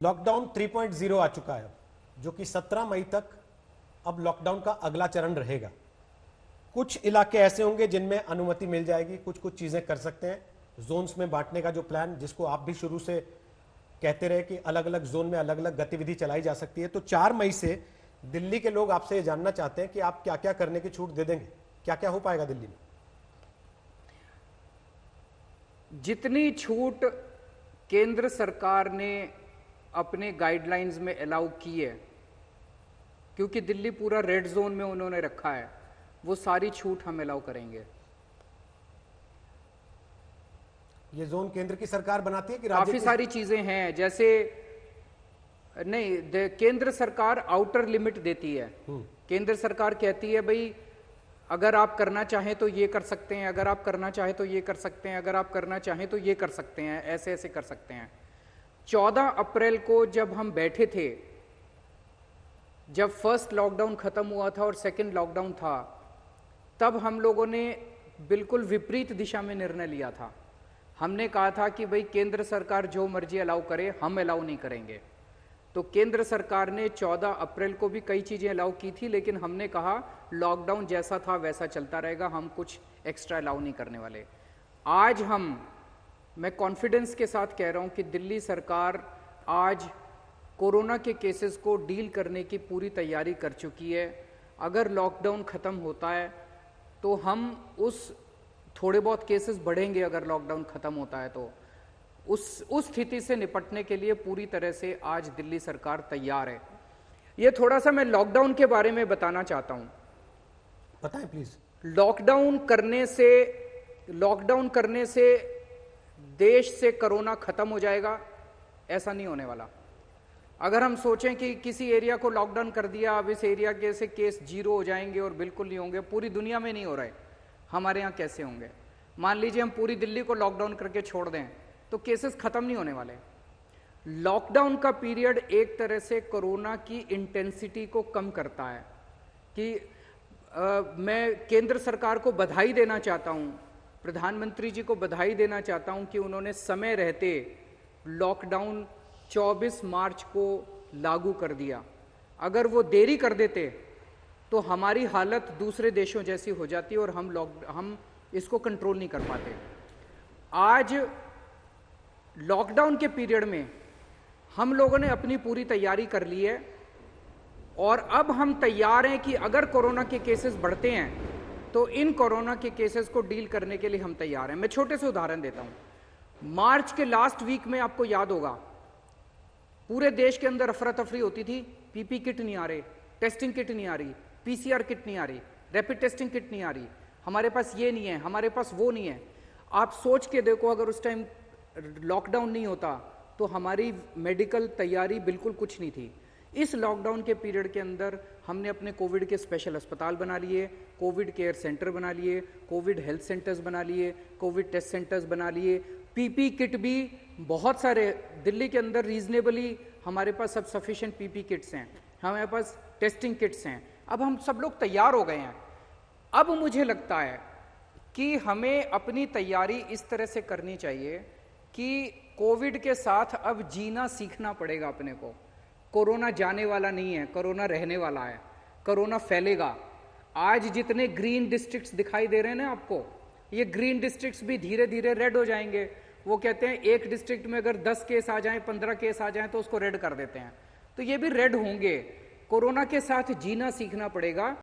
Lockdown 3.0 आ चुका है, जो कि 17 मई तक अब लॉकडाउन का अगला चरण रहेगा। कुछ इलाके ऐसे होंगे जिनमें अनुमति मिल जाएगी, कुछ कुछ चीजें कर सकते हैं। जोन्स में बांटने का जो प्लान, जिसको आप भी शुरू से कहते रहे कि अलग अलग जोन में अलग अलग गतिविधि चलाई जा सकती है, तो 4 मई से दिल्ली के लोग आपसे ये जानना चाहते हैं कि आप क्या क्या करने की छूट दे देंगे, क्या क्या हो पाएगा दिल्ली में। जितनी छूट केंद्र सरकार ने अपने गाइडलाइंस में अलाउ की है, क्योंकि दिल्ली पूरा रेड जोन में उन्होंने रखा है, वो सारी छूट हम अलाउ करेंगे। ये जोन केंद्र की सरकार बनाती है कि राज्य काफी सारी चीजें हैं, जैसे नहीं, केंद्र सरकार आउटर लिमिट देती है। केंद्र सरकार कहती है भाई अगर आप करना चाहें तो ये कर सकते हैं, अगर आप करना चाहें तो ये कर सकते हैं, अगर आप करना चाहें तो ये कर सकते हैं, ऐसे ऐसे कर सकते हैं। 14 अप्रैल को जब हम बैठे थे, जब फर्स्ट लॉकडाउन खत्म हुआ था और सेकंड लॉकडाउन था, तब हम लोगों ने बिल्कुल विपरीत दिशा में निर्णय लिया था। हमने कहा था कि भाई केंद्र सरकार जो मर्जी अलाउ करे, हम अलाउ नहीं करेंगे। तो केंद्र सरकार ने 14 अप्रैल को भी कई चीजें अलाउ की थी, लेकिन हमने कहा लॉकडाउन जैसा था वैसा चलता रहेगा, हम कुछ एक्स्ट्रा अलाउ नहीं करने वाले। आज मैं कॉन्फिडेंस के साथ कह रहा हूं कि दिल्ली सरकार आज कोरोना के केसेस को डील करने की पूरी तैयारी कर चुकी है। अगर लॉकडाउन खत्म होता है तो हम थोड़े बहुत केसेस बढ़ेंगे, अगर लॉकडाउन खत्म होता है तो उस स्थिति से निपटने के लिए पूरी तरह से आज दिल्ली सरकार तैयार है। ये थोड़ा सा मैं लॉकडाउन के बारे में बताना चाहता हूं। बताएं प्लीज। लॉकडाउन करने से देश से कोरोना खत्म हो जाएगा, ऐसा नहीं होने वाला। अगर हम सोचें कि किसी एरिया को लॉकडाउन कर दिया, अब इस एरिया के से केस 0 हो जाएंगे और बिल्कुल नहीं होंगे, पूरी दुनिया में नहीं हो रहे, हमारे यहाँ कैसे होंगे? मान लीजिए हम पूरी दिल्ली को लॉकडाउन करके छोड़ दें तो केसेस खत्म नहीं होने वाले। लॉकडाउन का पीरियड एक तरह से कोरोना की इंटेंसिटी को कम करता है। कि मैं केंद्र सरकार को बधाई देना चाहता हूं, प्रधानमंत्री जी को बधाई देना चाहता हूं कि उन्होंने समय रहते लॉकडाउन 24 मार्च को लागू कर दिया। अगर वो देरी कर देते तो हमारी हालत दूसरे देशों जैसी हो जाती और हम इसको कंट्रोल नहीं कर पाते। आज लॉकडाउन के पीरियड में हम लोगों ने अपनी पूरी तैयारी कर ली है और अब हम तैयार हैं कि अगर कोरोना के केसेस बढ़ते हैं तो इन कोरोना के केसेस को डील करने के लिए हम तैयार हैं। मैं छोटे से उदाहरण देता हूं। मार्च के लास्ट वीक में आपको याद होगा पूरे देश के अंदर अफरा तफरी होती थी, पीपी किट नहीं आ रहे, टेस्टिंग किट नहीं आ रही, पीसीआर किट नहीं आ रही, रैपिड टेस्टिंग किट नहीं आ रही, हमारे पास ये नहीं है, हमारे पास वो नहीं है। आप सोच के देखो, अगर उस टाइम लॉकडाउन नहीं होता तो हमारी मेडिकल तैयारी बिल्कुल कुछ नहीं थी। इस लॉकडाउन के पीरियड के अंदर हमने अपने कोविड के स्पेशल अस्पताल बना लिए, कोविड केयर सेंटर बना लिए, कोविड हेल्थ सेंटर्स बना लिए, कोविड टेस्ट सेंटर्स बना लिए, पीपी किट भी बहुत सारे दिल्ली के अंदर रीजनेबली हमारे पास सब सफिशिएंट पीपी किट्स हैं, हमारे पास टेस्टिंग किट्स हैं। अब हम सब लोग तैयार हो गए हैं। अब मुझे लगता है कि हमें अपनी तैयारी इस तरह से करनी चाहिए कि कोविड के साथ अब जीना सीखना पड़ेगा अपने को। कोरोना जाने वाला नहीं है, कोरोना रहने वाला है, कोरोना फैलेगा। आज जितने ग्रीन डिस्ट्रिक्ट्स दिखाई दे रहे हैं ना आपको, ये ग्रीन डिस्ट्रिक्ट्स भी धीरे धीरे रेड हो जाएंगे। वो कहते हैं एक डिस्ट्रिक्ट में अगर 10 केस आ जाएं, 15 केस आ जाएं तो उसको रेड कर देते हैं, तो ये भी रेड होंगे। कोरोना के साथ जीना सीखना पड़ेगा।